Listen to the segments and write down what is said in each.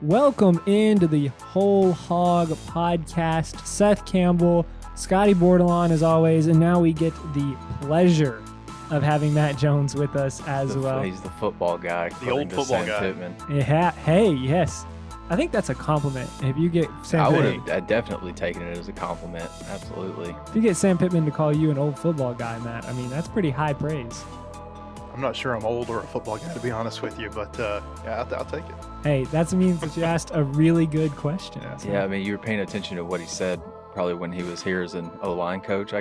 Welcome into the WholeHog Podcast. Seth Campbell, Scotty Bordelon as always, and now we get the pleasure of having Matt Jones with us as well. He's the football guy. The old football guy. Pittman. Yeah. Hey, yes. I think that's a compliment. If you get Sam Pittman, I'd definitely taken it as a compliment. Absolutely. If you get Sam Pittman to call you an old football guy, Matt, I mean, that's pretty high praise. I'm not sure I'm old or a football guy, to be honest with you, but yeah, I'll take it. Hey, that means that you asked a really good question. Yeah, I mean, you were paying attention to what he said probably when he was here as an O-line coach.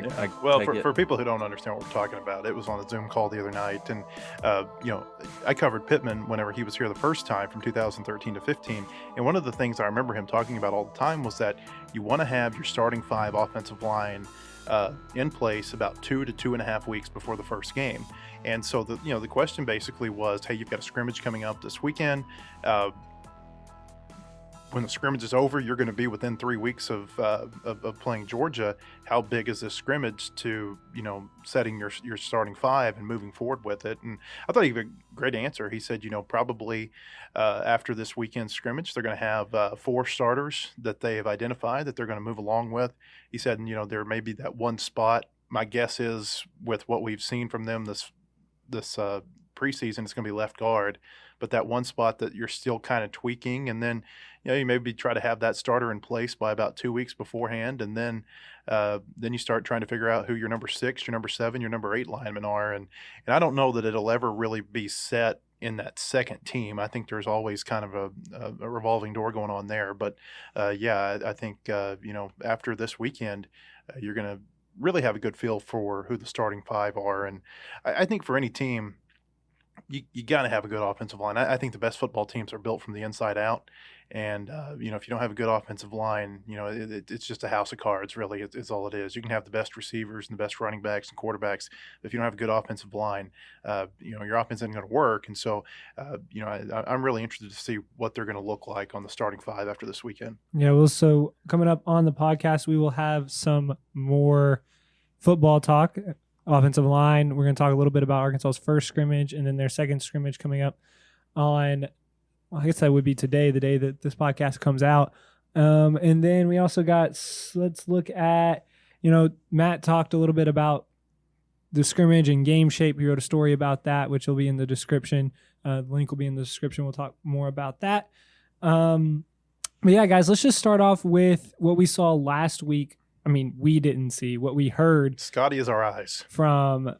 Well, for people who don't understand what we're talking about, it was on a Zoom call the other night, and I covered Pittman whenever he was here the first time from 2013 to 15, and one of the things I remember him talking about all the time was that you want to have your starting five offensive line in place about 2 to 2.5 weeks before the first game. And so the question basically was, hey, you've got a scrimmage coming up this weekend. When the scrimmage is over, you're going to be within 3 weeks of playing Georgia. How big is this scrimmage to, setting your starting five and moving forward with it? And I thought he gave a great answer. He said, probably after this weekend scrimmage, they're going to have 4 starters that they have identified that they're going to move along with. He said, there may be that one spot. My guess is with what we've seen from them this preseason, it's going to be left guard. But that one spot that you're still kind of tweaking, and then you maybe try to have that starter in place by about 2 weeks beforehand, and then you start trying to figure out who your number 6, your number 7, your number 8 linemen are, and I don't know that it'll ever really be set in that second team. I think there's always kind of a revolving door going on there, but I think after this weekend, you're going to really have a good feel for who the starting five are, and I think for any team, you got to have a good offensive line. I think the best football teams are built from the inside out. And, if you don't have a good offensive line, it's just a house of cards, really. It's all it is. You can have the best receivers and the best running backs and quarterbacks. But if you don't have a good offensive line, your offense isn't going to work. And so, I'm really interested to see what they're going to look like on the starting five after this weekend. Yeah, well, so coming up on the podcast, we will have some more football talk. Offensive line. We're going to talk a little bit about Arkansas's first scrimmage and then their second scrimmage coming up on, I guess that would be today, the day that this podcast comes out. And then we also got, let's look at, Matt talked a little bit about the scrimmage and game shape. He wrote a story about that, which will be in the description. The link will be in the description. We'll talk more about that. But yeah, guys, let's just start off with what we saw last week. I mean, we didn't see what we heard. Scotty is our eyes. From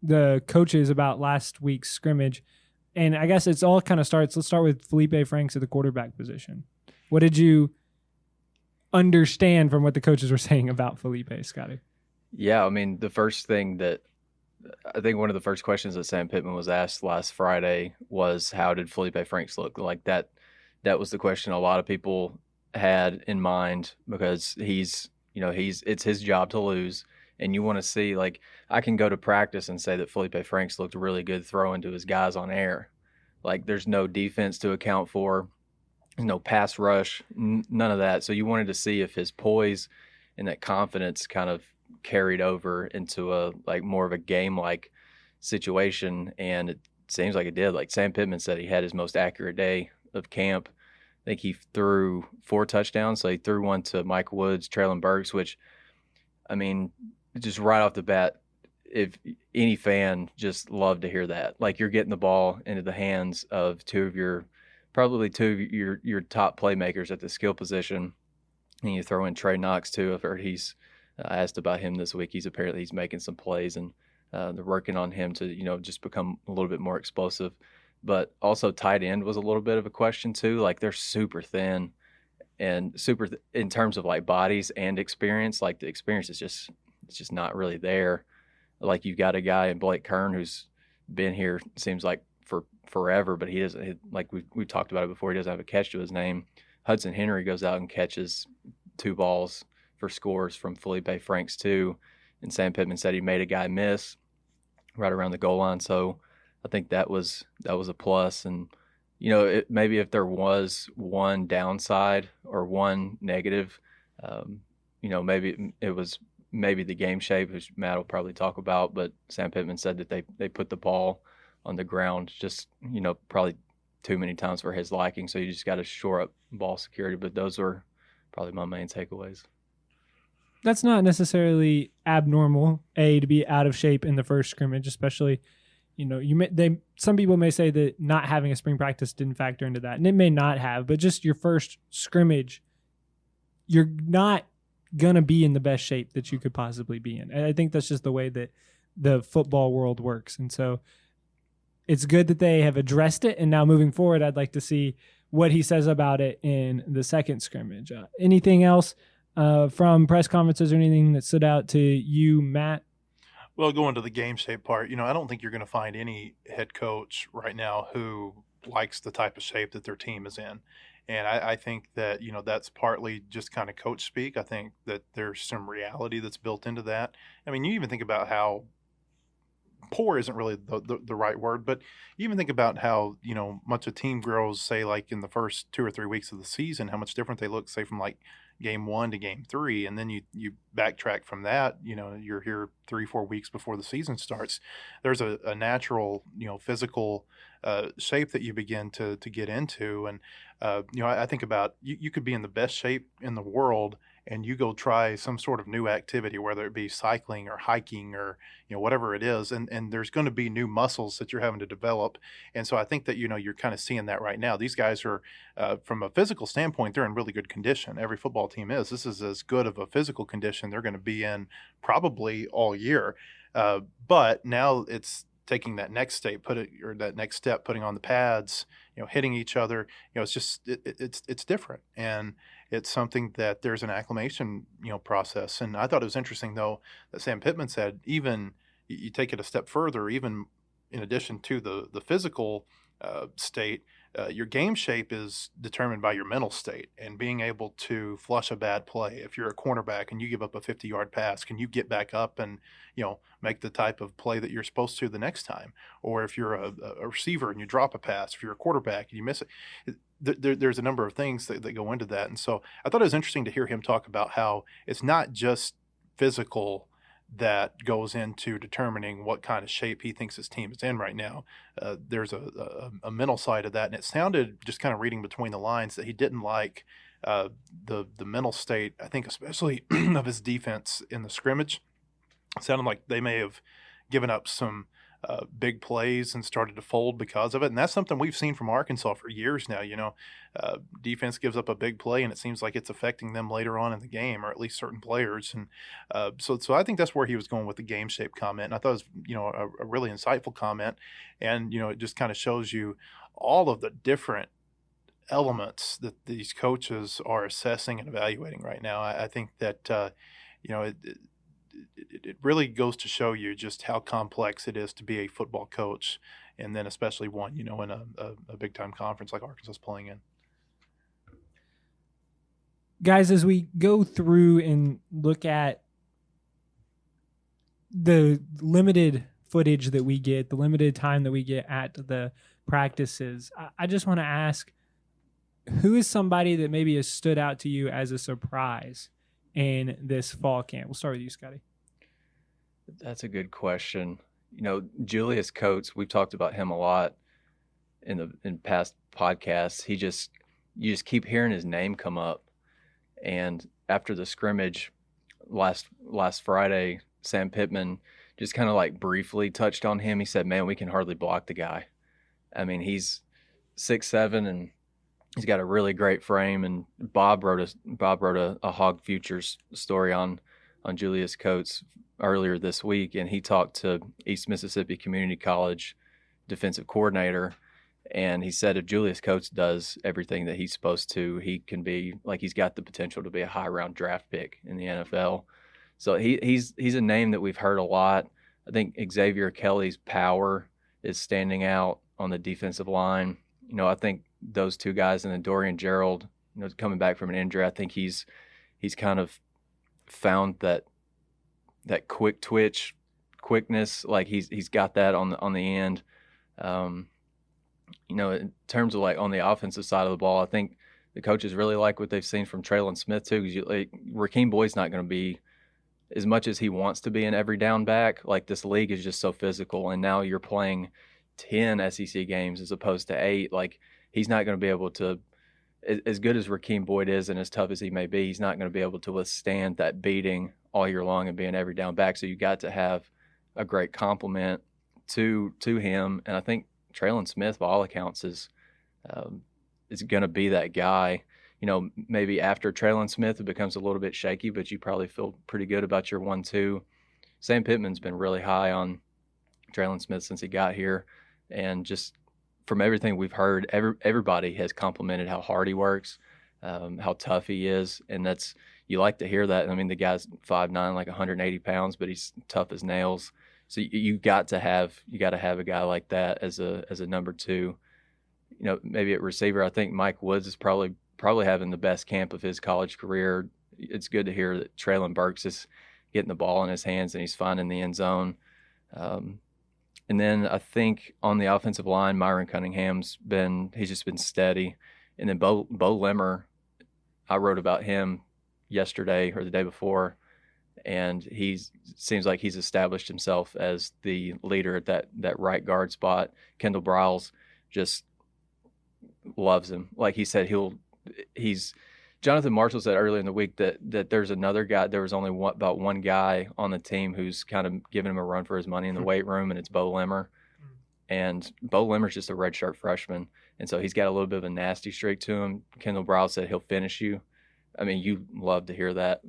the coaches about last week's scrimmage. And I guess it's all kind of starts. Let's start with Felipe Franks at the quarterback position. What did you understand from what the coaches were saying about Felipe, Scotty? Yeah, I mean, the first thing that I think one of the first questions that Sam Pittman was asked last Friday was, how did Felipe Franks look? Like that was the question a lot of people had in mind, because it's his job to lose, and you want to see, like, I can go to practice and say that Felipe Franks looked really good throwing to his guys on air. Like, there's no defense to account for, no pass rush, none of that. So you wanted to see if his poise and that confidence kind of carried over into a more of a game-like situation, and it seems like it did. Like Sam Pittman said, he had his most accurate day of camp. I think he threw 4 touchdowns. So he threw one to Mike Woods, Traylon Burks, which, I mean, just right off the bat, if any fan just loved to hear that. Like, you're getting the ball into the hands of two of your top playmakers at the skill position, and you throw in Trey Knox too. I've heard he's asked about him this week. He's making some plays, and they're working on him to just become a little bit more explosive. But also tight end was a little bit of a question too. Like, they're super thin and in terms of like bodies and experience. Like, the experience is it's just not really there. Like, you've got a guy in Blake Kern who's been here, seems like for forever, but he doesn't, like we've talked about it before, he doesn't have a catch to his name. Hudson Henry goes out and catches 2 balls for scores from Felipe Franks too. And Sam Pittman said he made a guy miss right around the goal line. So I think that was a plus. And, maybe if there was one downside or one negative, maybe it was maybe the game shape, which Matt will probably talk about. But Sam Pittman said that they put the ball on the ground just, probably too many times for his liking. So you just got to shore up ball security. But those were probably my main takeaways. That's not necessarily abnormal, to be out of shape in the first scrimmage, especially, some people may say that not having a spring practice didn't factor into that, and it may not have, but just your first scrimmage, you're not going to be in the best shape that you could possibly be in. And I think that's just the way that the football world works. And so it's good that they have addressed it. And now moving forward, I'd like to see what he says about it in the second scrimmage. Anything else from press conferences or anything that stood out to you, Matt? Well, going to the game shape part, I don't think you're going to find any head coach right now who likes the type of shape that their team is in. And I think that, that's partly just kind of coach speak. I think that there's some reality that's built into that. I mean, you even think about how poor isn't really the right word, but you even think about how, much a team grows, say, like in the first 2 or 3 weeks of the season, how much different they look, say, from like game 1 to game 3. And then you backtrack from that, you're here 3-4 weeks before the season starts. There's a natural, physical shape that you begin to get into. And, I think about you could be in the best shape in the world and you go try some sort of new activity, whether it be cycling or hiking or, whatever it is. And there's going to be new muscles that you're having to develop. And so I think that, you're kind of seeing that right now. These guys are, from a physical standpoint, they're in really good condition. Every football team is. This is as good of a physical condition they're going to be in probably all year. But now it's taking that next step, putting on the pads, hitting each other. It's just it's different, and it's something that there's an acclimation process. And I thought it was interesting though that Sam Pittman said even you take it a step further, even in addition to the physical state. Your game shape is determined by your mental state and being able to flush a bad play. If you're a cornerback and you give up a 50-yard pass, can you get back up and, make the type of play that you're supposed to the next time? Or if you're a receiver and you drop a pass, if you're a quarterback and you miss it, there's a number of things that go into that. And so I thought it was interesting to hear him talk about how it's not just physical that goes into determining what kind of shape he thinks his team is in right now. There's a mental side of that, and it sounded, just kind of reading between the lines, that he didn't like the mental state, I think especially of his defense in the scrimmage. It sounded like they may have given up some big plays and started to fold because of it. And that's something we've seen from Arkansas for years now. Defense gives up a big play and it seems like it's affecting them later on in the game, or at least certain players. And so I think that's where he was going with the game shape comment. And I thought it was, a really insightful comment. And, it just kind of shows you all of the different elements that these coaches are assessing and evaluating right now. I think that, it really goes to show you just how complex it is to be a football coach, and then especially one, in a big-time conference like Arkansas is playing in. Guys, as we go through and look at the limited footage that we get, the limited time that we get at the practices, I just want to ask, who is somebody that maybe has stood out to you as a surprise in this fall camp? We'll start with you, Scotty. That's a good question. Julius Coates, we've talked about him a lot in past podcasts. You just keep hearing his name come up. And after the scrimmage last Friday, Sam Pittman just kind of like briefly touched on him. He said, "Man, we can hardly block the guy." I mean, he's 6'7" and he's got a really great frame. And Bob wrote a Hog Futures story on Julius Coates earlier this week, and he talked to East Mississippi Community College defensive coordinator, and he said if Julius Coates does everything that he's supposed to, he can be like, he's got the potential to be a high round draft pick in the NFL. So he's a name that we've heard a lot. I think Xavier Kelly's power is standing out on the defensive line. I think those two guys, and then Dorian Gerald, coming back from an injury, I think he's kind of found that quick twitch quickness, like he's got that on the end. In terms of like on the offensive side of the ball, I think the coaches really like what they've seen from Traylon Smith too, because Rakeem Boyd's not going to be as much as he wants to be an every down back. Like, this league is just so physical, and now you're playing 10 SEC games as opposed to 8. Like, he's not going to be able to, as good as Rakeem Boyd is and as tough as he may be, he's not going to be able to withstand that beating all year long and being every down back. So you got to have a great compliment to him. And I think Traylon Smith, by all accounts, is going to be that guy. You know, maybe after Traylon Smith, it becomes a little bit shaky, but you probably feel pretty good about your 1-2. Sam Pittman's been really high on Traylon Smith since he got here. And just from everything we've heard, everybody has complimented how hard he works, how tough he is. And you like to hear that. I mean, the guy's 5'9", like 180 pounds, but he's tough as nails. So you got to have a guy like that as a number 2. You know, maybe at receiver, I think Mike Woods is probably having the best camp of his college career. It's good to hear that Traylon Burks is getting the ball in his hands and he's finding the end zone. And then I think on the offensive line, Myron Cunningham's he's just been steady. And then Bo Limmer, I wrote about him yesterday or the day before, and seems like he's established himself as the leader at that right guard spot. Kendall Briles just loves him. Like he said, Jonathan Marshall said earlier in the week that there's another guy. There was only about one guy on the team who's kind of giving him a run for his money in the weight room, and it's Bo Limmer. And Bo Limmer's just a redshirt freshman, and so he's got a little bit of a nasty streak to him. Kendall Briles said he'll finish you. I mean, you love to hear that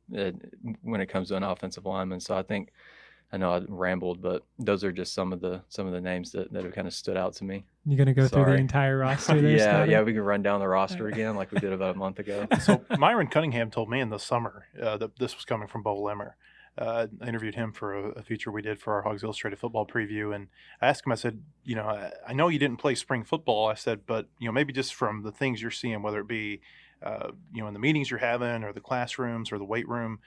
when it comes to an offensive lineman. So I know I rambled, but those are just some of the names that have kind of stood out to me. You're going to go through the entire roster there, Scotty? Yeah, we can run down the roster again like we did about a month ago. So Myron Cunningham told me in the summer that this was coming from Bo Limmer. I interviewed him for a feature we did for our Hogs Illustrated football preview, and I asked him, I said, you know, I know you didn't play spring football. I said, but, you know, maybe just from the things you're seeing, whether it be, you know, in the meetings you're having or the classrooms or the weight room,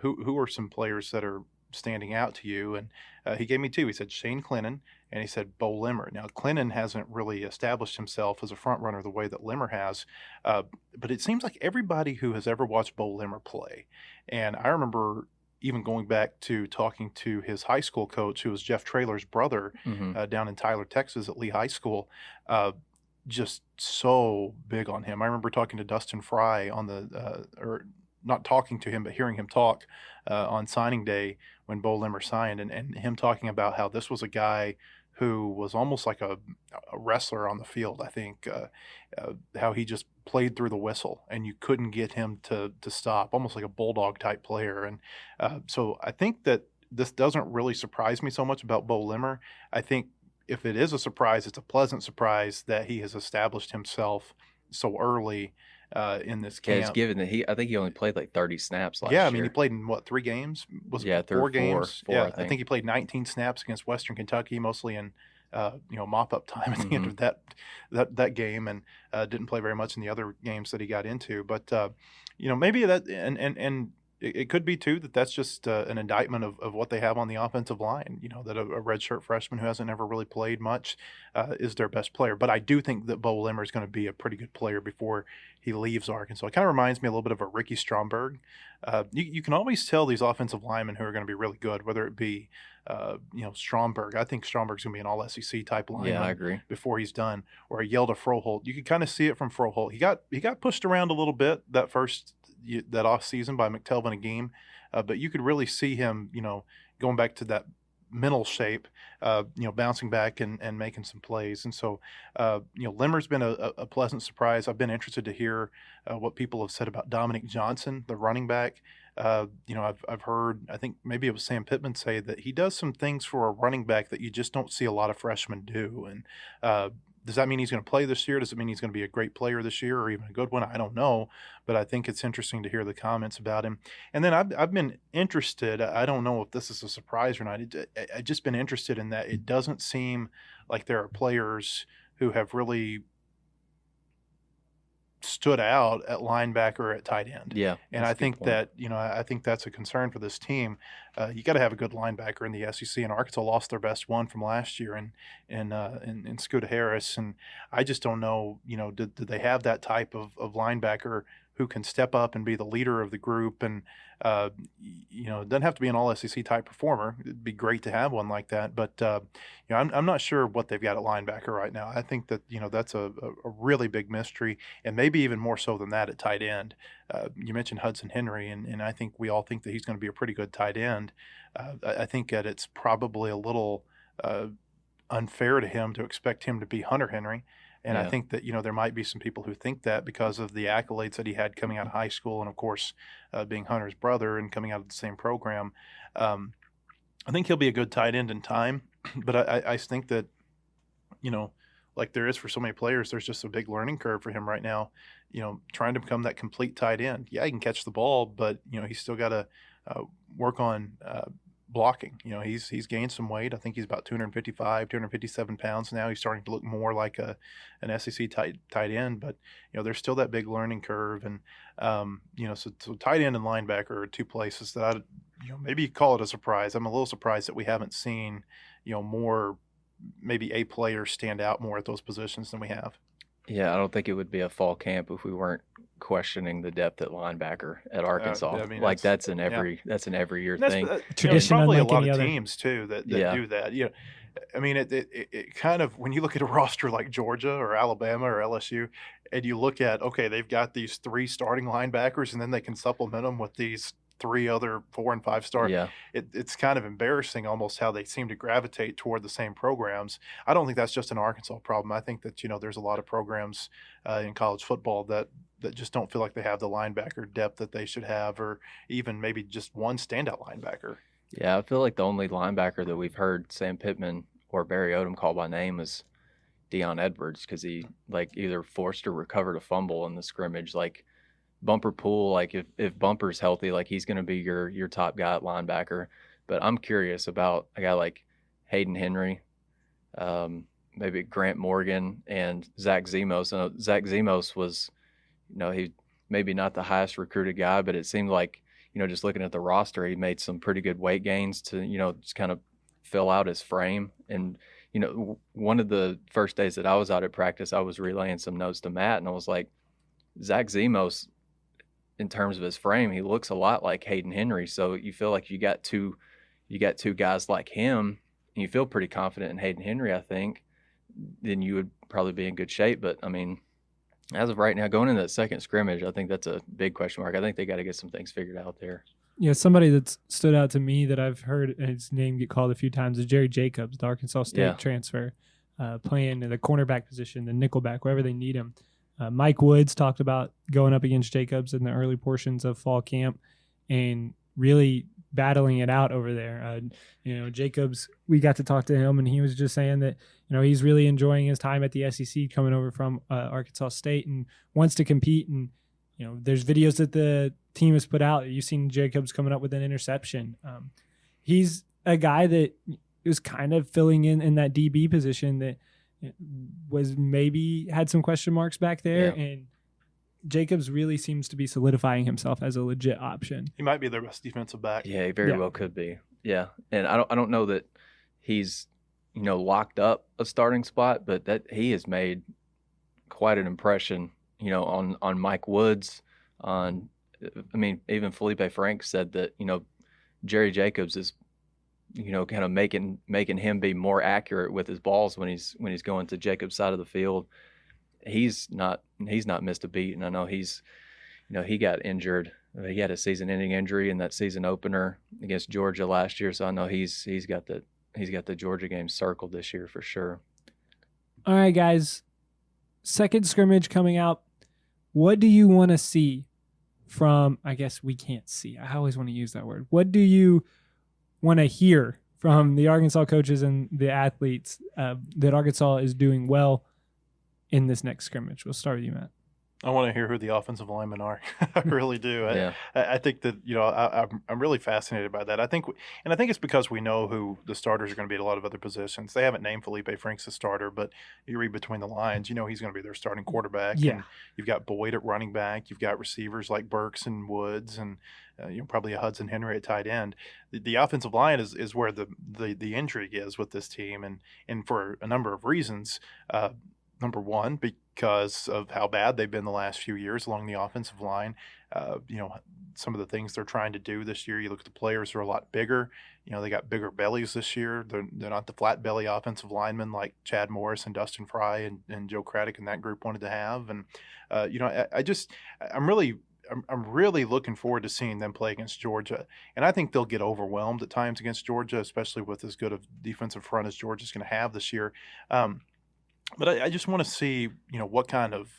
who are some players that are standing out to you? And he gave me 2. He said Shane Clennon, and he said Bo Limmer. Now, Clennon hasn't really established himself as a front runner the way that Limmer has, but it seems like everybody who has ever watched Bo Limmer play, and I remember even going back to talking to his high school coach, who was Jeff Traylor's brother, down in Tyler, Texas at Lee High School, just so big on him. I remember talking to Dustin Fry on or not talking to him, but hearing him talk on signing day when Bo Limmer signed, and him talking about how this was a guy who was almost like a wrestler on the field. I think how he just played through the whistle, and you couldn't get him to stop, almost like a bulldog type player. And so I think that this doesn't really surprise me so much about Bo Limmer. I think if it is a surprise, it's a pleasant surprise that he has established himself so early in this camp. Yeah, it's given that I think he only played like 30 snaps last year. Yeah, I mean, he played in 3 games? Was it 4 games? Four, yeah, I think he played 19 snaps against Western Kentucky, mostly in mop-up time at the end of that game, and didn't play very much in the other games that he got into. But maybe that and it could be too that's just an indictment of what they have on the offensive line. You know, that a redshirt freshman who hasn't ever really played much is their best player. But I do think that Bo Limmer is going to be a pretty good player before he leaves Arkansas. It kind of reminds me a little bit of a Ricky Stromberg. You can always tell these offensive linemen who are going to be really good, whether it be Stromberg. I think Stromberg's going to be an all-SEC type lineman. Yeah, I agree. Before he's done. Or Yelda Froholt. You could kind of see it from Froholt. He got pushed around a little bit that off season by McTelvin Agim, but you could really see him, going back to that mental shape, bouncing back and making some plays. And so, Limmer's been a pleasant surprise. I've been interested to hear what people have said about Dominic Johnson, the running back. I've heard, I think maybe it was Sam Pittman say that he does some things for a running back that you just don't see a lot of freshmen do. And does that mean he's going to play this year? Does it mean he's going to be a great player this year or even a good one? I don't know, but I think it's interesting to hear the comments about him. And then I've been interested. I don't know if this is a surprise or not. I've just been interested in that it doesn't seem like there are players who have really stood out at linebacker or at tight end. Yeah. And I think that, I think that's a concern for this team. You got to have a good linebacker in the SEC, and Arkansas lost their best one from last year in Scooter Harris. And I just don't know, did they have that type of linebacker who can step up and be the leader of the group. And, it doesn't have to be an all SEC type performer. It'd be great to have one like that. But, I'm not sure what they've got at linebacker right now. I think that, that's a really big mystery, and maybe even more so than that at tight end. You mentioned Hudson Henry, and I think we all think that he's going to be a pretty good tight end. I think that it's probably a little unfair to him to expect him to be Hunter Henry. And I think that, there might be some people who think that because of the accolades that he had coming out of high school, and, of course, being Hunter's brother and coming out of the same program. I think he'll be a good tight end in time, but I think that, like there is for so many players, there's just a big learning curve for him right now, trying to become that complete tight end. Yeah, he can catch the ball, but, he's still got to work on blocking. He's gained some weight. I think he's about 257 pounds now. He's starting to look more like an SEC tight end, but there's still that big learning curve. And so tight end and linebacker are two places that I maybe call it a surprise. I'm a little surprised that we haven't seen more maybe a player stand out more at those positions than we have. Yeah, I don't think it would be a fall camp if we weren't questioning the depth at linebacker at Arkansas. That's an every year thing. There's probably a lot of teams too that do that. It kind of, when you look at a roster like Georgia or Alabama or LSU, and you look at, okay, they've got these 3 starting linebackers, and then they can supplement them with these 3 other 4 and 5 star. Yeah. It's kind of embarrassing almost how they seem to gravitate toward the same programs. I don't think that's just an Arkansas problem. I think that, there's a lot of programs in college football that just don't feel like they have the linebacker depth that they should have, or even maybe just one standout linebacker. Yeah, I feel like the only linebacker that we've heard Sam Pittman or Barry Odom call by name is Deion Edwards, because he either forced or recovered a fumble in the scrimmage. Bumper Pool, if Bumper's healthy, he's going to be your top guy at linebacker. But I'm curious about a guy like Hayden Henry, maybe Grant Morgan, and Zach Zemos. Zach Zemos was, he maybe not the highest recruited guy, but it seemed like, just looking at the roster, he made some pretty good weight gains to, just kind of fill out his frame. And, one of the first days that I was out at practice, I was relaying some notes to Matt, and I was like, Zach Zemos, in terms of his frame, he looks a lot like Hayden Henry. So you feel like you got two guys like him, and you feel pretty confident in Hayden Henry, I think, then you would probably be in good shape. But as of right now, going into that second scrimmage, I think that's a big question mark. I think they got to get some things figured out there. Yeah, somebody that's stood out to me that I've heard his name get called a few times is Jerry Jacobs, the Arkansas State transfer, playing in the cornerback position, the nickelback, wherever they need him. Mike Woods talked about going up against Jacobs in the early portions of fall camp and really battling it out over there. Jacobs, we got to talk to him, and he was just saying that, he's really enjoying his time at the SEC coming over from Arkansas State and wants to compete. And, there's videos that the team has put out. You've seen Jacobs coming up with an interception. He's a guy that is kind of filling in that DB position that was maybe had some question marks back there, and Jacobs really seems to be solidifying himself as a legit option. He might be their best defensive back. Yeah, he very well could be. Yeah, and I don't know that he's locked up a starting spot, but that he has made quite an impression. On Mike Woods. Even Felipe Franks said that Jerry Jacobs is kind of making him be more accurate with his balls when he's going to Jacob's side of the field. He's not missed a beat, and I know he got injured. He had a season-ending injury in that season opener against Georgia last year, so I know he's got the Georgia game circled this year for sure. All right, guys. Second scrimmage coming out. What do you want to see from, I guess we can't see. I always want to use that word. What do you want to hear from the Arkansas coaches and the athletes that Arkansas is doing well in this next scrimmage? We'll start with you, Matt. I want to hear who the offensive linemen are. I really do. I think that I'm really fascinated by that. I think it's because we know who the starters are going to be at a lot of other positions. They haven't named Felipe Franks the starter, but you read between the lines, he's going to be their starting quarterback. Yeah. And you've got Boyd at running back. You've got receivers like Burks and Woods, and probably a Hudson Henry at tight end. The offensive line is where the intrigue is with this team, and for a number of reasons. Number one, because of how bad they've been the last few years along the offensive line. Some of the things they're trying to do this year, you look at the players, are a lot bigger. They got bigger bellies this year. They're not the flat belly offensive linemen like Chad Morris and Dustin Fry and Joe Craddock and that group wanted to have. And, I'm really looking forward to seeing them play against Georgia. And I think they'll get overwhelmed at times against Georgia, especially with as good of defensive front as Georgia's going to have this year. But I just want to see, what kind of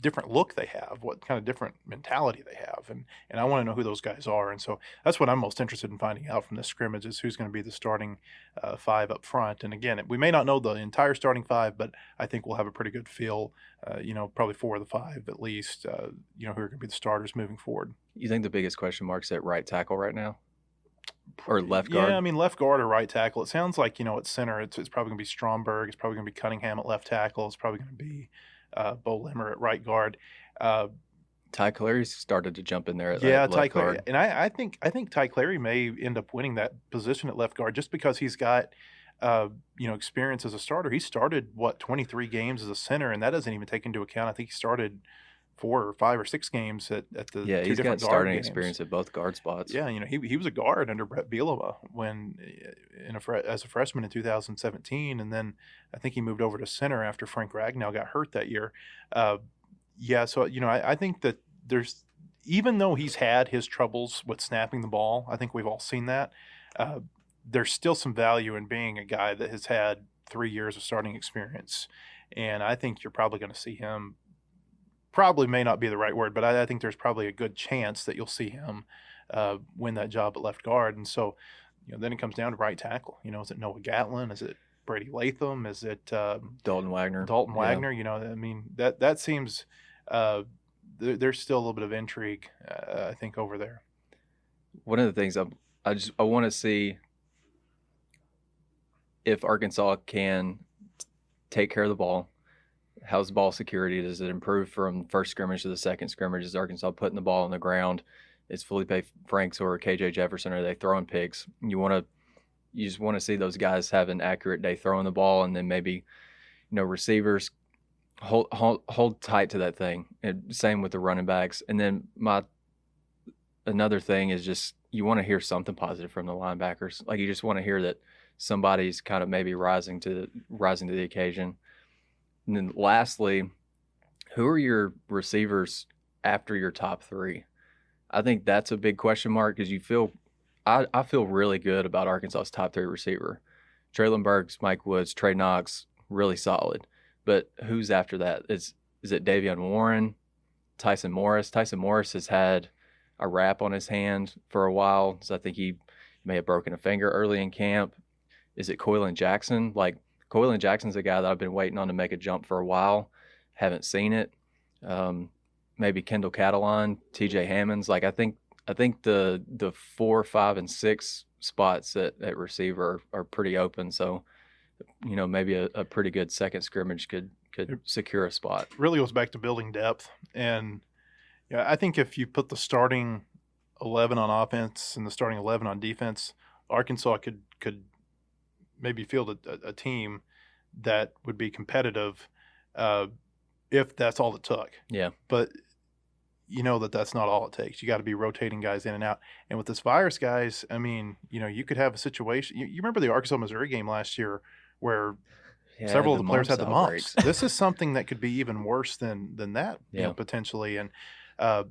different look they have, what kind of different mentality they have. And I want to know who those guys are. And so that's what I'm most interested in finding out from this scrimmage, is who's going to be the starting 5 up front. And again, we may not know the entire starting 5, but I think we'll have a pretty good feel, probably 4 of the 5 at least, who are going to be the starters moving forward. You think the biggest question mark's at right tackle right now? Or left guard? Yeah, I mean, left guard or right tackle. It sounds like, at center, it's probably going to be Stromberg. It's probably going to be Cunningham at left tackle. It's probably going to be Bo Limmer at right guard. Ty Clary's started to jump in there at Ty left Clary. guard. And I think Ty Clary may end up winning that position at left guard just because he's got experience as a starter. He started 23 games as a center, and that doesn't even take into account, I think he started 4 or 5 or 6 games at the 2 different he's got guard starting games. experience at both guard spots. Yeah, he was a guard under Brett Bielema as a freshman in 2017, and then I think he moved over to center after Frank Ragnow got hurt that year. So I think that there's, even though he's had his troubles with snapping the ball, I think we've all seen that. There's still some value in being a guy that has had 3 years of starting experience, and I think you're probably going to see him. Probably may not be the right word, but I think there's probably a good chance that you'll see him win that job at left guard. And so, then it comes down to right tackle. Is it Noah Gatlin? Is it Brady Latham? Is it Dalton Wagner? Wagner. That seems there's still a little bit of intrigue, I think, over there. One of the things I want to see if Arkansas can take care of the ball. How's ball security? Does it improve from first scrimmage to the second scrimmage? Is Arkansas putting the ball on the ground? Is Felipe Franks or KJ Jefferson, are they throwing picks? You just want to see those guys have an accurate day throwing the ball, and then maybe, receivers hold tight to that thing. And same with the running backs. And then another thing is just, you want to hear something positive from the linebackers. Like, you just want to hear that somebody's kind of maybe rising to the occasion. And then lastly, who are your receivers after your top 3? I think that's a big question mark, because I feel really good about Arkansas's top 3 receiver. Traylon Burks, Mike Woods, Trey Knox, really solid. But who's after that? Is it Davion Warren, Tyson Morris? Tyson Morris has had a wrap on his hand for a while, so I think he may have broken a finger early in camp. Is it Coylin Jackson? Coylin Jackson's a guy that I've been waiting on to make a jump for a while. Haven't seen it. Maybe Kendall Catalon, TJ Hammonds. I think the 4, 5, and 6 spots at receiver are pretty open. So, maybe a pretty good second scrimmage could secure a spot. It really goes back to building depth. And I think if you put the starting 11 on offense and the starting 11 on defense, Arkansas could maybe field a team that would be competitive if that's all it took. Yeah. But that's not all it takes. You got to be rotating guys in and out. And with this virus, guys, I mean, you could have a situation. You remember the Arkansas-Missouri game last year where several of the players had the mumps. This is something that could be even worse than that, potentially. And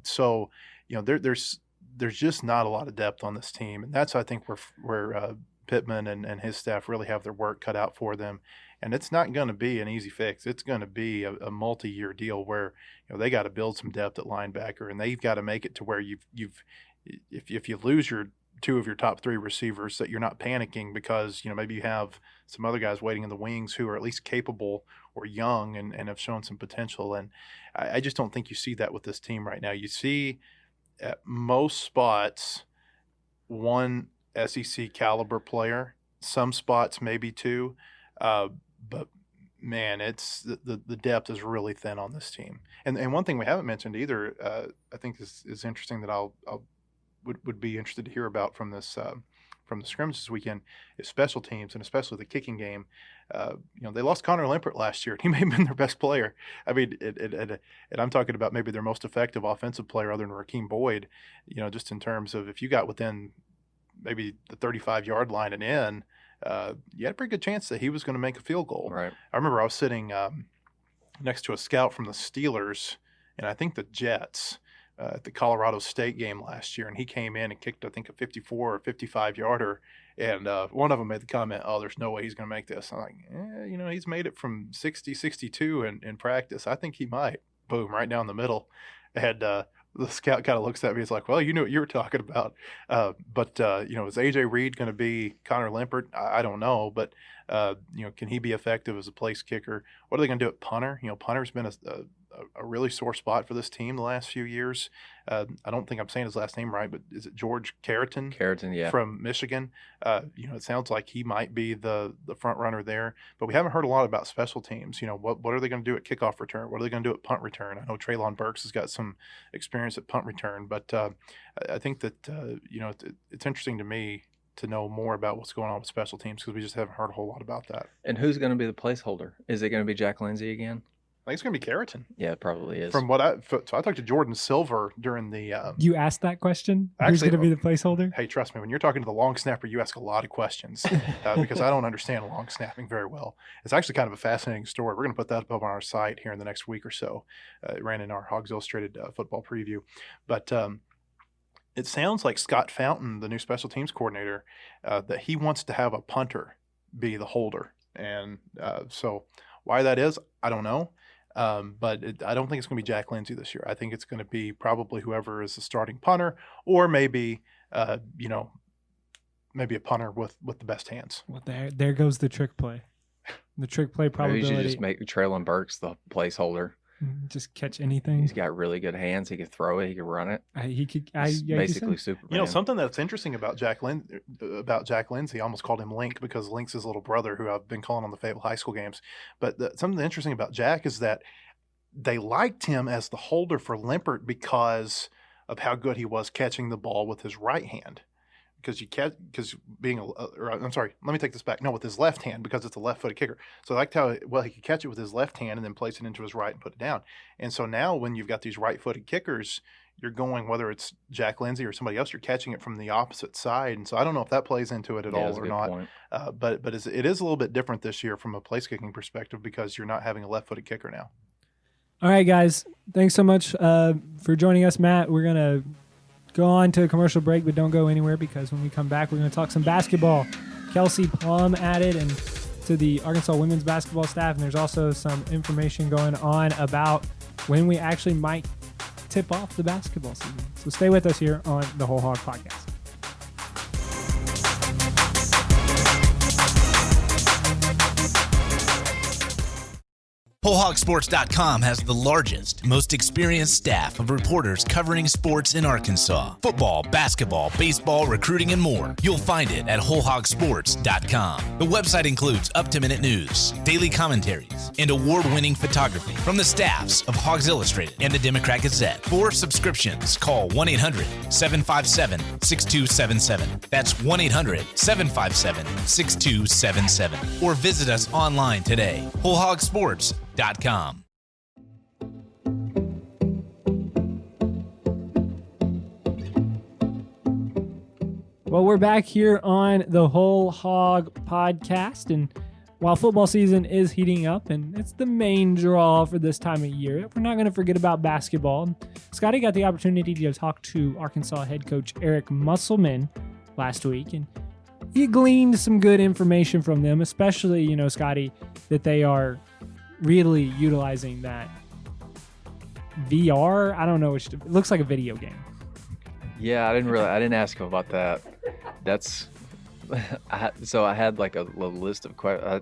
so, there's just not a lot of depth on this team. And that's, I think, where Pittman and his staff really have their work cut out for them. And it's not going to be an easy fix. It's going to be a multi-year deal where they got to build some depth at linebacker, and they've got to make it to where if you lose your 2 of your top 3 receivers, that you're not panicking because maybe you have some other guys waiting in the wings who are at least capable or young and have shown some potential. And I just don't think you see that with this team right now. You see at most spots 1 SEC caliber player, some spots maybe 2, but man, it's the depth is really thin on this team. And one thing we haven't mentioned either, I think is interesting that I would be interested to hear about from this from the scrimmage this weekend is special teams, and especially the kicking game. They lost Connor Limpert last year. He may have been their best player. I mean, and I'm talking about maybe their most effective offensive player other than Rakeem Boyd, just in terms of if you got within maybe the 35-yard line and in, you had a pretty good chance that he was going to make a field goal. Right. I remember I was sitting next to a scout from the Steelers and I think the Jets at the Colorado State game last year, and he came in and kicked, I think, a 54 or 55-yarder, and one of them made the comment, "Oh, there's no way he's going to make this." I'm like, he's made it from 60, 62 in practice. I think he might. Boom, right down the middle. And the scout kind of looks at me. He's like, "Well, you knew what you were talking about." But is A.J. Reed going to be Connor Limpert? I don't know. But, can he be effective as a place kicker? What are they going to do at punter? Punter's been a really sore spot for this team the last few years. I don't think I'm saying his last name right, but is it George Carrington? Carrington, yeah. From Michigan. It sounds like he might be the front runner there, but we haven't heard a lot about special teams. What are they going to do at kickoff return? What are they going to do at punt return? I know Traylon Burks has got some experience at punt return, but I think that, it's interesting to me to know more about what's going on with special teams because we just haven't heard a whole lot about that. And who's going to be the placeholder? Is it going to be Jack Lindsay again? I think it's going to be Carrington. Yeah, it probably is. So I talked to Jordan Silver during the. You asked that question? Who's going to be the placeholder? Hey, trust me, when you're talking to the long snapper, you ask a lot of questions because I don't understand long snapping very well. It's actually kind of a fascinating story. We're going to put that up on our site here in the next week or so. It ran in our Hogs Illustrated football preview. But it sounds like Scott Fountain, the new special teams coordinator, that he wants to have a punter be the holder. And so why that is, I don't know. But I don't think it's going to be Jack Lindsay this year. I think it's going to be probably whoever is the starting punter, or maybe maybe a punter with the best hands. Well, there goes the trick play. The trick play probability. Maybe you should just make Traylon Burks the placeholder. Just catch anything. He's got really good hands. He could throw it. He could run it. He could. Basically Superman. Something that's interesting about Jack Lindsay, I almost called him Link because Link's his little brother who I've been calling on the Fayetteville High School games. But something interesting about Jack is that they liked him as the holder for Limpert because of how good he was catching the ball with his right hand. Let me take this back. No, with his left hand because it's a left-footed kicker. So I liked how well he could catch it with his left hand and then place it into his right and put it down. And so now when you've got these right-footed kickers, you're going, whether it's Jack Lindsay or somebody else, you're catching it from the opposite side. And so I don't know if that plays into it at all or not. But it is a little bit different this year from a place kicking perspective because you're not having a left-footed kicker now. All right, guys. Thanks so much for joining us, Matt. We're going to go on to a commercial break, but don't go anywhere because when we come back, we're going to talk some basketball. Kelsey Plum added and to the Arkansas women's basketball staff, and there's also some information going on about when we actually might tip off the basketball season. So stay with us here on the WholeHog Podcast. WholeHogSports.com has the largest, most experienced staff of reporters covering sports in Arkansas. Football, basketball, baseball, recruiting, and more. You'll find it at WholeHogSports.com. The website includes up-to-minute news, daily commentaries, and award-winning photography from the staffs of Hogs Illustrated and the Democrat Gazette. For subscriptions, call 1-800-757-6277. That's 1-800-757-6277. Or visit us online today. WholeHogSports.com. Well, we're back here on the Whole Hog Podcast, and while football season is heating up and it's the main draw for this time of year, we're not going to forget about basketball. Scotty got the opportunity to talk to Arkansas head coach Eric Musselman last week, and he gleaned some good information from them, especially, Scotty, that they are really utilizing that VR. I don't know which. It looks like a video game. Yeah, I didn't ask him about that. So I had like a list of I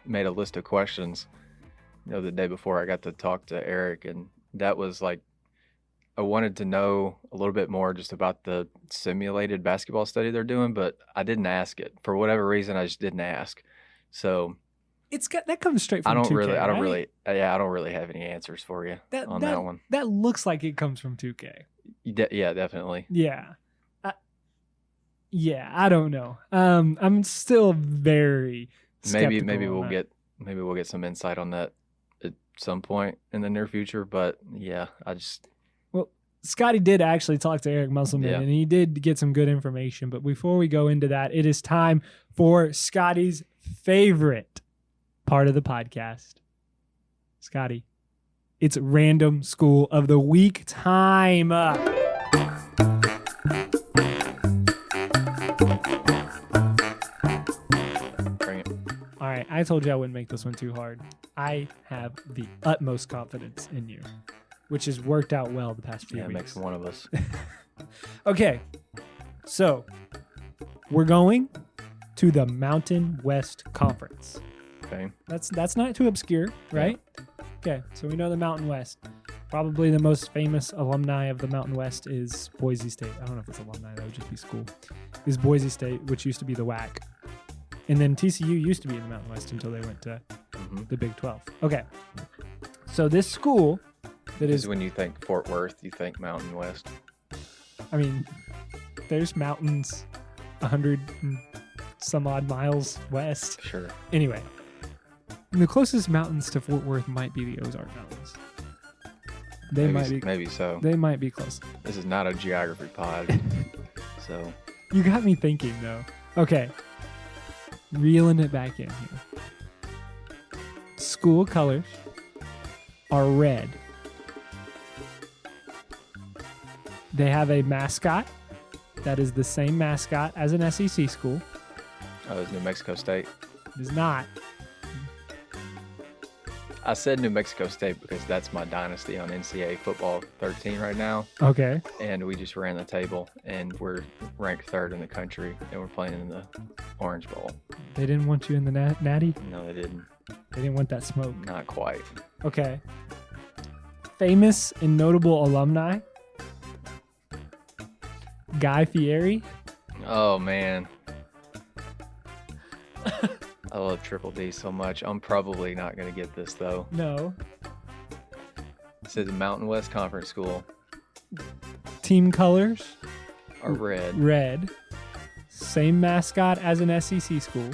made a list of questions, the day before I got to talk to Eric, and that was like I wanted to know a little bit more just about the simulated basketball study they're doing, but I didn't ask it for whatever reason. I just didn't ask. So that comes straight from 2K, I don't really have any answers for you on that one. That looks like it comes from 2K. Yeah, definitely. Yeah. Yeah, I don't know. I'm still very skeptical Maybe on that. we'll get some insight on that at some point in the near future. But yeah, Scotty did actually talk to Eric Musselman, Yeah. and he did get some good information. But before we go into that, it is time for Scotty's favorite part of the podcast. Scotty, it's Random School of the Week time. bring it. All right, I told you I wouldn't make this one too hard. I have the utmost confidence in you, which has worked out well the past few Yeah, it weeks. makes one of us. Okay, so we're going to the Mountain West Conference. Okay. That's not too obscure, right? Okay, so we know the Mountain West. Probably the most famous alumni of the Mountain West is Boise State. I don't know if it's alumni, that would just be school. Is Boise State, which used to be the WAC. And then TCU used to be in the Mountain West until they went to the Big 12. Okay, so this school that Because is, when you think Fort Worth, you think Mountain West. I mean, there's mountains 100 and some odd miles west. Sure. Anyway, the closest mountains to Fort Worth might be the Ozark Mountains. They Maybe so. They might be close. This is not a geography pod. So You got me thinking though. Okay. Reeling it back in here. School colors are red. They have a mascot that is the same mascot as an SEC school. it's New Mexico State. It is not. I said New Mexico State because that's my dynasty on NCAA football 13 right now. Okay. And we just ran the table, and we're ranked third in the country, and we're playing in the Orange Bowl. They didn't want you in the natty? No, they didn't. They didn't want that smoke. Not quite. Okay. Famous and notable alumni. Guy Fieri. Oh, man. I love Triple D so much. I'm probably not going to get this, though. No. It says Mountain West Conference School. Team colors. Are red. Red. Same mascot as an SEC school.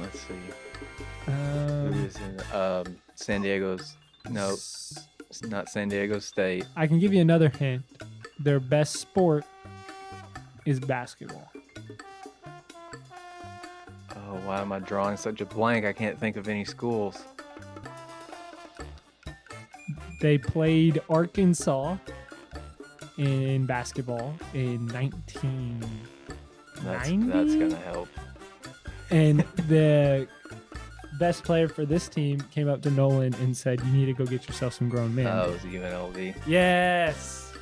Let's see. Who is in San Diego's? No, it's not San Diego State. I can give you another hint. Their best sport is basketball. Oh, why am I drawing such a blank? I can't think of any schools. They played Arkansas in basketball in 1990. That's going to help. And the best player for this team came up to Nolan and said, "You need to go get yourself some grown men." Oh, it was UNLV. Yes.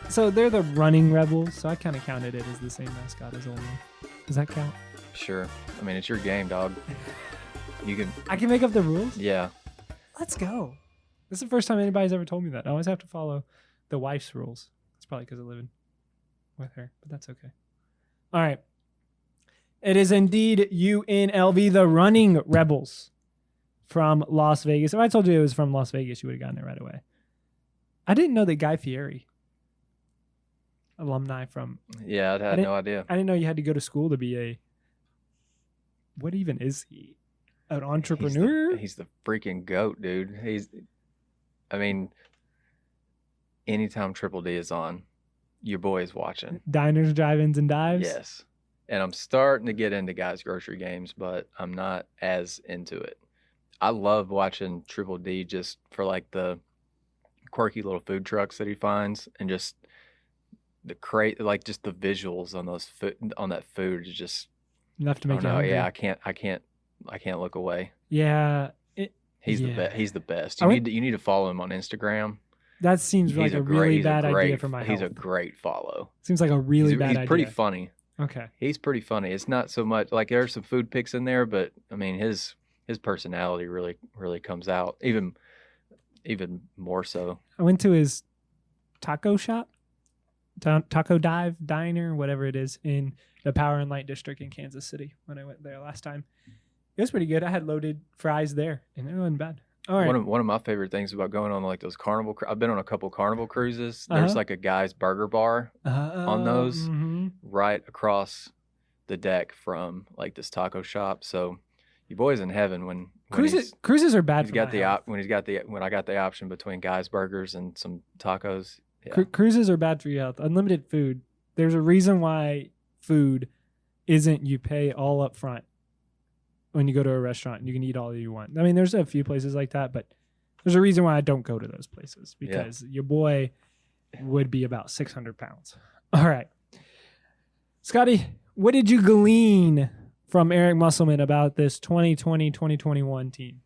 So they're the running Rebels. So I kind of counted it as the same mascot as Ole Miss. Does that count? Sure. I mean, it's your game, dog. You can. I can make up the rules. Yeah. Let's go. This is the first time anybody's ever told me that. I always have to follow the wife's rules. It's probably because I live with her, but that's okay. All right. It is indeed UNLV, the running Rebels from Las Vegas. If I told you it was from Las Vegas, you would have gotten it right away. I didn't know that Guy Fieri, alumni from... Yeah, I had no idea. I didn't know you had to go to school to be a... What even is he? An entrepreneur? He's the freaking GOAT, dude. I mean, anytime Triple D is on, your boy is watching. Diners, drive-ins, and dives? Yes. And I'm starting to get into guys' grocery games, but I'm not as into it. I love watching Triple D just for like the quirky little food trucks that he finds, and just just the visuals on those on that food is just Enough to make you no, hungry. yeah, I can't look away. Yeah. He's the best. He's the best. You need to follow him on Instagram. That seems like a really bad idea for my health. He's a great follow. Seems like a really bad idea. He's pretty funny. Okay. He's pretty funny. It's not so much like there's some food pics in there, but I mean his personality really comes out even more so. I went to his taco shop, taco dive, diner, whatever it is, in the Power and Light District in Kansas City when I went there last time. It was pretty good. I had loaded fries there, and it wasn't bad. All right. One of my favorite things about going on like those carnival, I've been on a couple carnival cruises. There's like a guy's burger bar on those right across the deck from like this taco shop. So your boy's in heaven when cruises are bad. When I got the option between Guy's Burgers and some tacos. Yeah. Cruises are bad for your health. Unlimited food. There's a reason why food isn't you pay all up front when you go to a restaurant and you can eat all you want. I mean, there's a few places like that, but there's a reason why I don't go to those places because your boy would be about 600 pounds. All right. Scotty, what did you glean from Eric Musselman about this 2020-2021 team?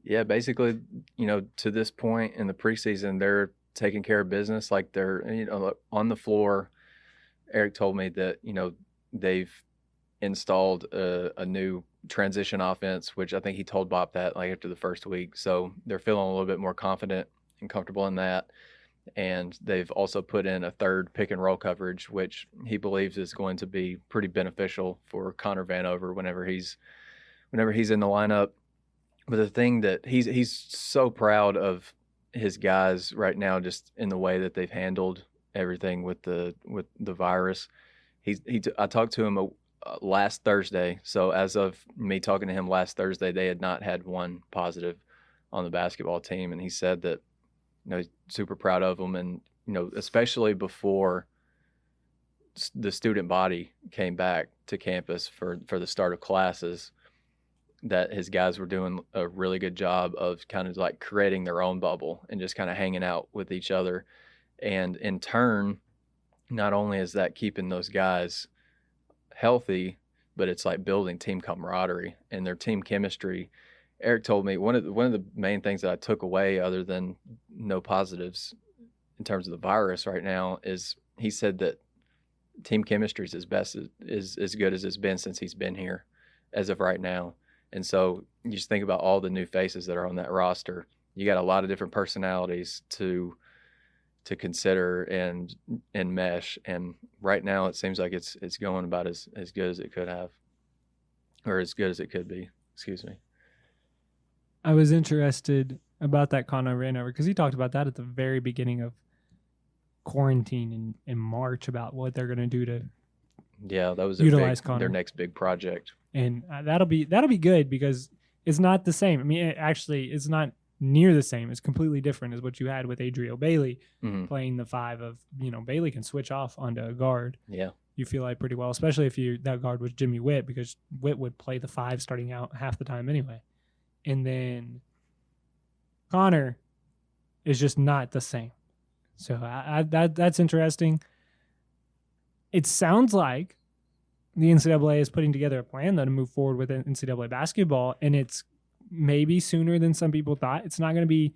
Yeah, basically, to this point in the preseason, they're taking care of business. Like they're, on the floor. Eric told me that, they've installed a new transition offense, which I think he told Bob that like after the first week. So they're feeling a little bit more confident and comfortable in that. And they've also put in a third pick and roll coverage, which he believes is going to be pretty beneficial for Connor Vanover whenever he's in the lineup. But the thing that he's so proud of his guys right now, just in the way that they've handled everything with the virus. I talked to him last Thursday. So as of me talking to him last Thursday, they had not had one positive on the basketball team, and he said that he's super proud of them, and especially before the student body came back to campus for the start of classes, that his guys were doing a really good job of kind of like creating their own bubble and just kind of hanging out with each other. And in turn, not only is that keeping those guys healthy, but it's like building team camaraderie and their team chemistry. Eric told me one of the main things that I took away, other than no positives in terms of the virus right now, is he said that team chemistry is as good as it's been since he's been here as of right now. And so you just think about all the new faces that are on that roster. You got a lot of different personalities to consider and mesh. And right now it seems like it's going about as good as it could have, or as good as it could be. Excuse me. I was interested about that Connor Vanover because he talked about that at the very beginning of quarantine in March about what they're going to do to that was their next big project. And that'll be good because it's not the same. I mean, it's not near the same. It's completely different as what you had with Adriel Bailey playing the five of, Bailey can switch off onto a guard. Yeah. You feel like pretty well, especially if that guard was Jimmy Witt, because Witt would play the five starting out half the time anyway. And then Connor is just not the same. So that's interesting. It sounds like the NCAA is putting together a plan, though, to move forward with NCAA basketball, and it's maybe sooner than some people thought. It's not going to be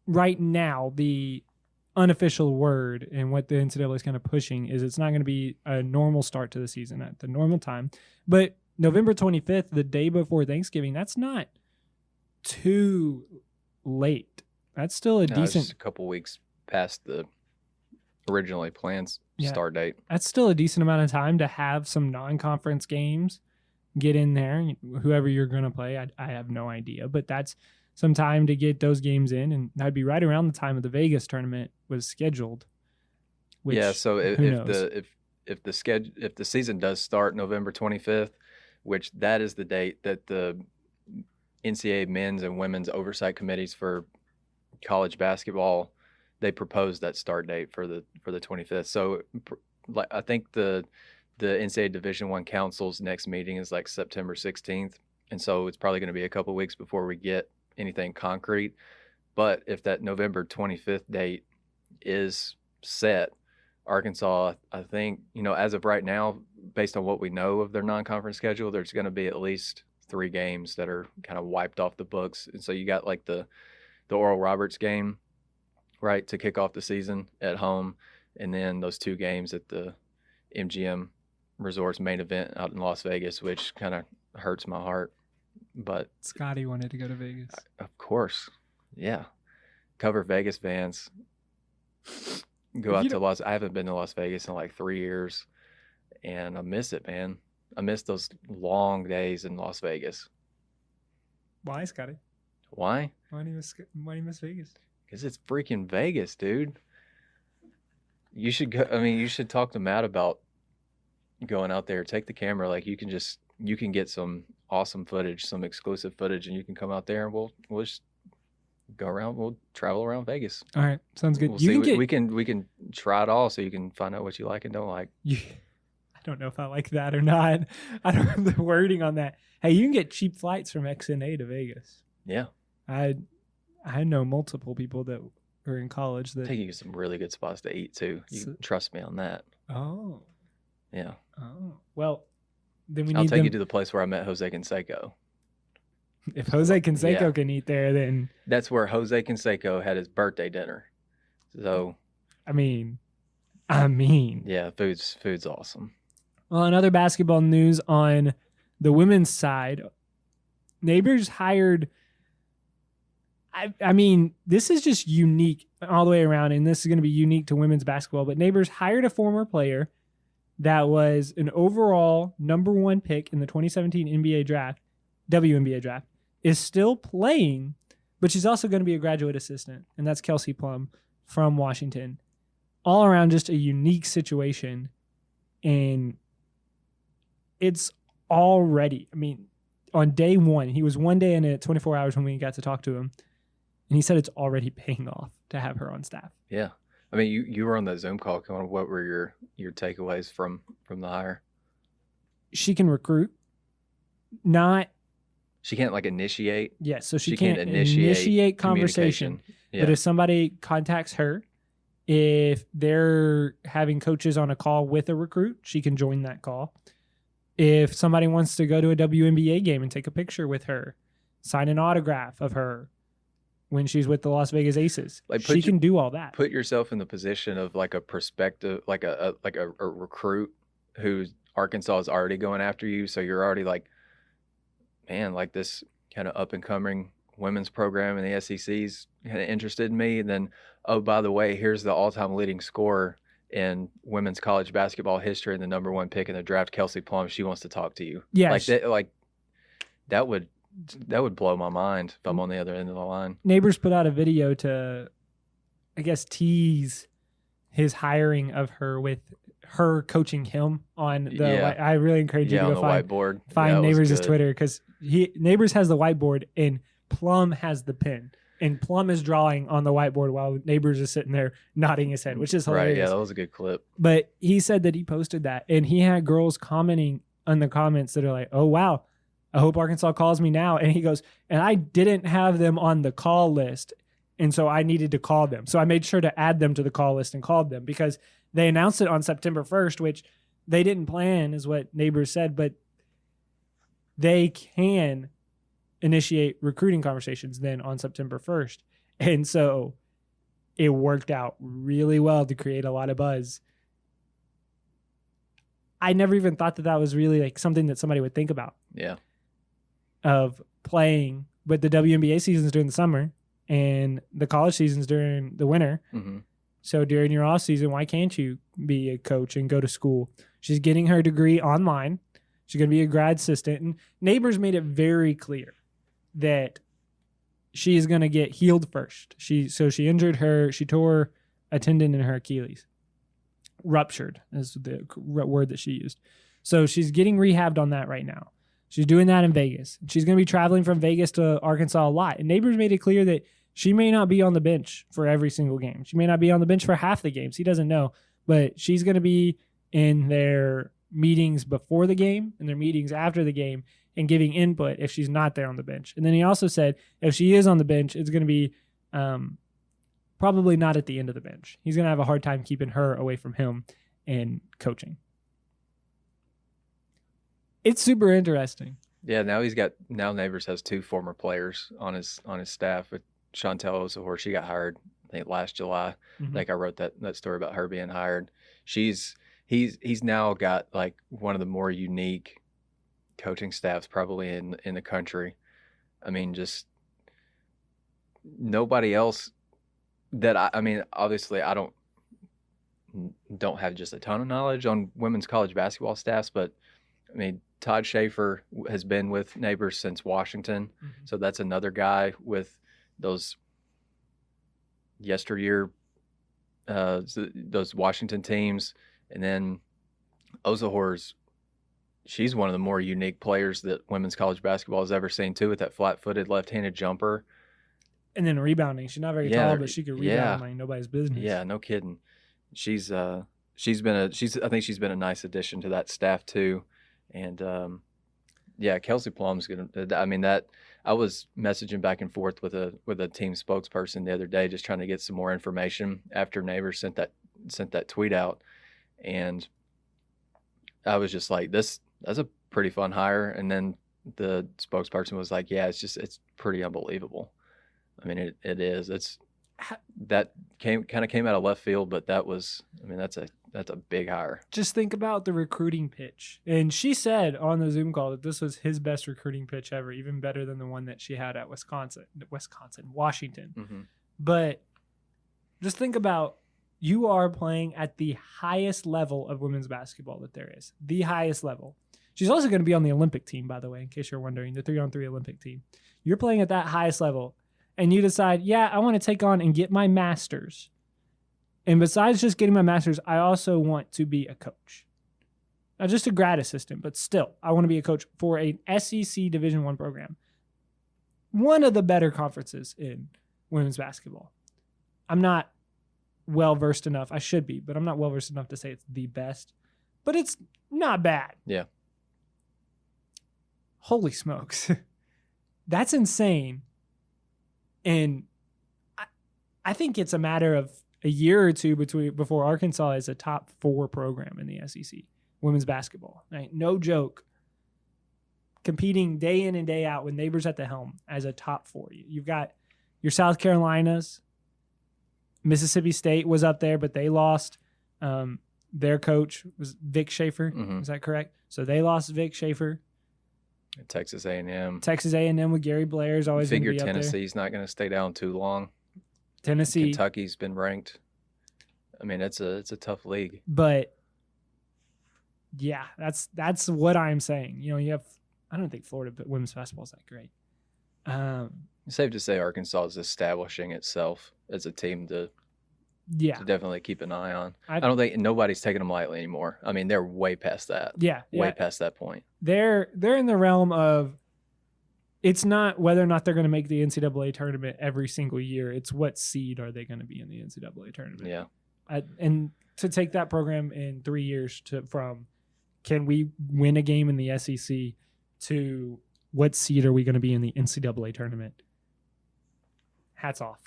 right now. The unofficial word and what the NCAA is kind of pushing is it's not going to be a normal start to the season at the normal time. But November 25th, the day before Thanksgiving, that's not too late. That's still a decent... It's a couple weeks past the originally planned start date. That's still a decent amount of time to have some non-conference games get in there. Whoever you're going to play, I have no idea. But that's some time to get those games in, and that'd be right around the time of the Vegas tournament was scheduled. So if the season does start November 25th, which that is the date that the NCAA men's and women's oversight committees for college basketball, they proposed that start date for the 25th. So I think the NCAA Division I Council's next meeting is like September 16th. And so it's probably going to be a couple of weeks before we get anything concrete. But if that November 25th date is set, Arkansas, I think, as of right now, based on what we know of their non-conference schedule, there's going to be at least 3 games that are kind of wiped off the books. And so you got like the Oral Roberts game, right, to kick off the season at home, and then those 2 games at the MGM Resort's main event out in Las Vegas, which kind of hurts my heart. But Scotty wanted to go to Vegas. Of course. Yeah. Cover Vegas Vans. Go out to Las... I haven't been to Las Vegas in like 3 years, and I miss it, man. I miss those long days in Las Vegas. Why, Scotty? Why? Why do you miss Vegas? Because it's freaking Vegas, dude. You should go. I mean, you should talk to Matt about going out there. Take the camera. Like you can get some awesome footage, some exclusive footage, and you can come out there and we'll just go around. We'll travel around Vegas. All right, sounds good. We'll see. We can try it all, so you can find out what you like and don't like. I don't know if I like that or not. I don't have the wording on that. Hey, you can get cheap flights from XNA to Vegas. Yeah. I know multiple people that were in college that take you to some really good spots to eat too. You can trust me on that. Oh. Yeah. Oh. Well, then I'll take you to the place where I met Jose Canseco. If Jose Canseco can eat there, then that's where Jose Canseco had his birthday dinner. So I mean yeah, food's awesome. Well, in other basketball news on the women's side, Neighbors hired. I mean, this is just unique all the way around, and this is going to be unique to women's basketball. But Neighbors hired a former player that was an overall #1 pick in the 2017 WNBA draft, is still playing, but she's also going to be a graduate assistant, and that's Kelsey Plum from Washington. All around, just a unique situation, and it's already, I mean, on day one, he was 1 day in it, 24 hours when we got to talk to him, and he said it's already paying off to have her on staff. Yeah. I mean, you were on that Zoom call. What were your takeaways from the hire? She can recruit. She can't like initiate. Yes, so she can't initiate conversation. Yeah. But if somebody contacts her, if they're having coaches on a call with a recruit, she can join that call. If somebody wants to go to a WNBA game and take a picture with her, sign an autograph of her when she's with the Las Vegas Aces, she can do all that. Put yourself in the position of like a prospective, like a recruit who Arkansas is already going after you. So you're already like, man, like this kind of up and coming women's program in the SEC's kind of interested in me. And then, oh, by the way, here's the all-time leading scorer in women's college basketball history and the #1 pick in the draft, Kelsey Plum. She wants to talk to you. Yeah, that would blow my mind if I'm on the other end of the line. Neighbors put out a video to, I guess, tease his hiring of her with her coaching him on the. Yeah. I really encourage you to go find Neighbors' Twitter, because Neighbors has the whiteboard and Plum has the pen. And Plum is drawing on the whiteboard while Neighbors is sitting there nodding his head, which is hilarious. Right, yeah, that was a good clip. But he said that he posted that, and he had girls commenting on the comments that are like, oh, wow, I hope Arkansas calls me now. And he goes, and I didn't have them on the call list, and so I needed to call them. So I made sure to add them to the call list and called them, because they announced it on September 1st, which they didn't plan, is what Neighbors said, but they can initiate recruiting conversations then on September 1st. And so it worked out really well to create a lot of buzz. I never even thought that was really like something that somebody would think about. Yeah. Of playing, but the WNBA season's during the summer and the college season's during the winter. Mm-hmm. So during your off season, why can't you be a coach and go to school? She's getting her degree online. She's going to be a grad assistant. And Neighbors made it very clear that she is going to get healed first. She tore a tendon in her Achilles. Ruptured is the word that she used. So she's getting rehabbed on that right now. She's doing that in Vegas. She's going to be traveling from Vegas to Arkansas a lot. And Neighbors made it clear that she may not be on the bench for every single game. She may not be on the bench for half the games. He doesn't know. But she's going to be in their meetings before the game and their meetings after the game and giving input if she's not there on the bench. And then he also said if she is on the bench, it's going to be probably not at the end of the bench. He's going to have a hard time keeping her away from him and coaching. It's super interesting. Yeah, now Neighbors has 2 former players on his staff. With Chantel Osahor, she got hired I think last July. Mm-hmm. Like I wrote that story about her being hired. He's now got like one of the more unique coaching staffs probably in the country. I mean, just nobody else that I mean, obviously I don't have just a ton of knowledge on women's college basketball staffs, but I mean, Todd Schaefer has been with Neighbors since Washington. Mm-hmm. So that's another guy with those yesteryear, those Washington teams. And then Ozahor's, she's one of the more unique players that women's college basketball has ever seen too, with that flat-footed left-handed jumper. And then rebounding. She's not very tall, but she could rebound like nobody's business. Yeah, no kidding. I think she's been a nice addition to that staff too. And Kelsey Plum's I was messaging back and forth with a team spokesperson the other day, just trying to get some more information after Neighbors sent that tweet out. And I was just like, that's a pretty fun hire. And then the spokesperson was like, yeah, it's pretty unbelievable. I mean, it is. That came out of left field, but that's a big hire. Just think about the recruiting pitch. And she said on the Zoom call that this was his best recruiting pitch ever, even better than the one that she had at Washington. Mm-hmm. But just think about, you are playing at the highest level of women's basketball that there is. The highest level. She's also going to be on the Olympic team, by the way, in case you're wondering, the 3-on-3 Olympic team. You're playing at that highest level. And you decide, I want to take on and get my master's. And besides just getting my master's, I also want to be a coach. Not just a grad assistant, but still, I want to be a coach for an SEC Division I program. One of the better conferences in women's basketball. I'm not well-versed enough. I should be, but I'm not well-versed enough to say it's the best. But it's not bad. Yeah. Holy smokes. That's insane. And I think it's a matter of a year or two before Arkansas is a top 4 program in the SEC, women's basketball. Right? No joke. Competing day in and day out with Neighbors at the helm as a top 4. You've got your South Carolinas. Mississippi State was up there, but they lost. Their coach was Vic Schaefer. Mm-hmm. Is that correct? So they lost Vic Schaefer. Texas A&M. Texas A&M with Gary Blair is always going to be up there. Tennessee's not going to stay down too long. Tennessee. Kentucky's been ranked. I mean, it's a tough league. But yeah, that's what I'm saying. You have, I don't think Florida women's basketball is that great. It's safe to say Arkansas is establishing itself as a team to definitely keep an eye on. I don't think nobody's taking them lightly anymore. I mean, they're way past that. Way past that point. They're in the realm of, it's not whether or not they're going to make the NCAA tournament every single year. It's what seed are they going to be in the NCAA tournament. Yeah. And to take that program in 3 years from can we win a game in the SEC to what seed are we going to be in the NCAA tournament? Hats off.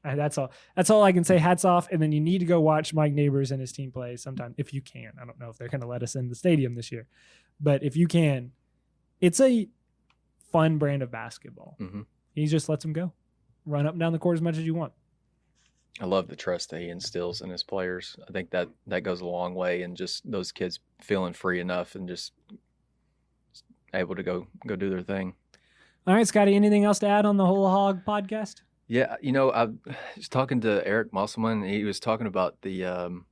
That's all I can say. Hats off. And then you need to go watch Mike Neighbors and his team play sometime if you can. I don't know if they're going to let us in the stadium this year, but if you can, it's a fun brand of basketball. Mm-hmm. He just lets them go, run up and down the court as much as you want. I love the trust that he instills in his players. I think that goes a long way, and just those kids feeling free enough and just able to go do their thing. All right, Scotty, anything else to add on the Whole Hog podcast? Yeah, I was talking to Eric Musselman, and he was talking about the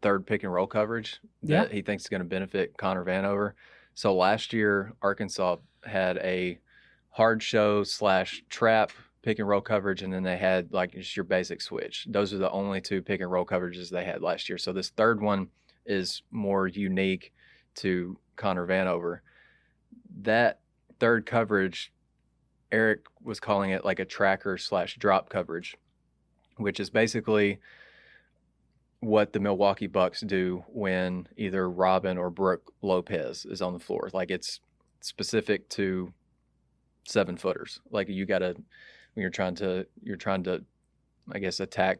third pick and roll coverage that he thinks is going to benefit Connor Vanover. So last year, Arkansas had a hard show / trap pick and roll coverage, and then they had like just your basic switch. Those are the only 2 pick and roll coverages they had last year. So this third one is more unique to Connor Vanover. That third coverage, Eric was calling it like a tracker / drop coverage, which is basically what the Milwaukee Bucks do when either Robin or Brooke Lopez is on the floor. Like, it's specific to 7-footers. Like, you got to, when you're trying to, I guess, attack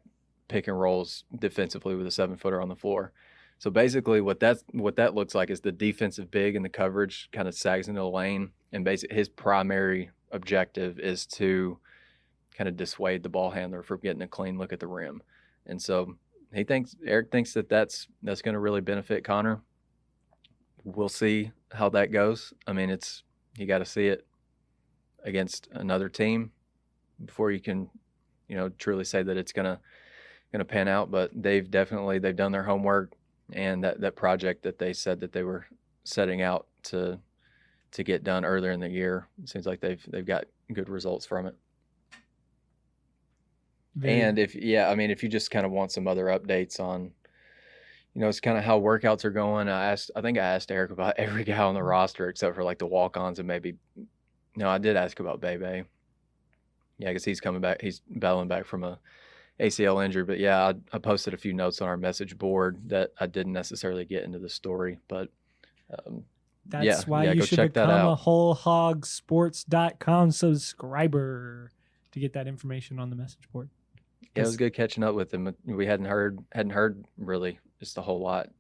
pick and rolls defensively with a 7-footer on the floor. So basically what that looks like is the defensive big in the coverage kind of sags into the lane, and basically his primary objective is to kind of dissuade the ball handler from getting a clean look at the rim. And so Eric thinks that's going to really benefit Connor. We'll see how that goes. I mean, you got to see it against another team before you can, truly say that it's going to pan out. But they've done their homework, and that project that they said that they were setting out to to get done earlier in the year. It seems like they've got good results from it. And if you just kind of want some other updates on, it's kind of how workouts are going. I think I asked Eric about every guy on the roster except for like the walk-ons and maybe. No, I did ask about Bebe. Yeah, because he's coming back. He's battling back from a ACL injury. But yeah, I posted a few notes on our message board that I didn't necessarily get into the story. But that's why you should become a WholeHogSports.com subscriber to get that information on the message board. Yeah, it was good catching up with him. We hadn't heard really just a whole lot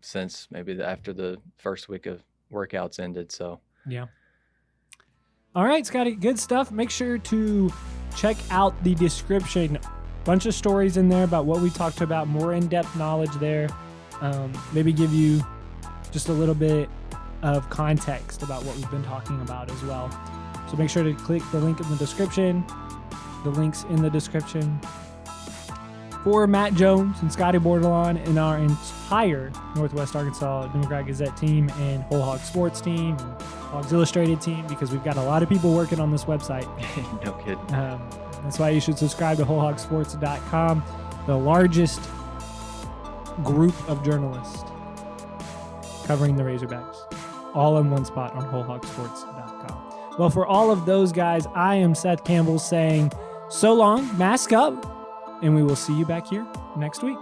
since maybe after the first week of workouts ended. So yeah. All right, Scotty, good stuff. Make sure to check out the description. Bunch of stories in there about what we talked about, more in-depth knowledge there. Maybe give you just a little bit of context about what we've been talking about as well. So make sure to click the link in the description. The link's in the description. For Matt Jones and Scotty Bordelon and our entire Northwest Arkansas Democrat Gazette team and Whole Hog Sports team and Hogs Illustrated team, because we've got a lot of people working on this website. No kidding. That's why you should subscribe to WholeHogSports.com, the largest group of journalists covering the Razorbacks, all in one spot on WholeHogSports.com. Well, for all of those guys, I am Seth Campbell saying so long, mask up, and we will see you back here next week.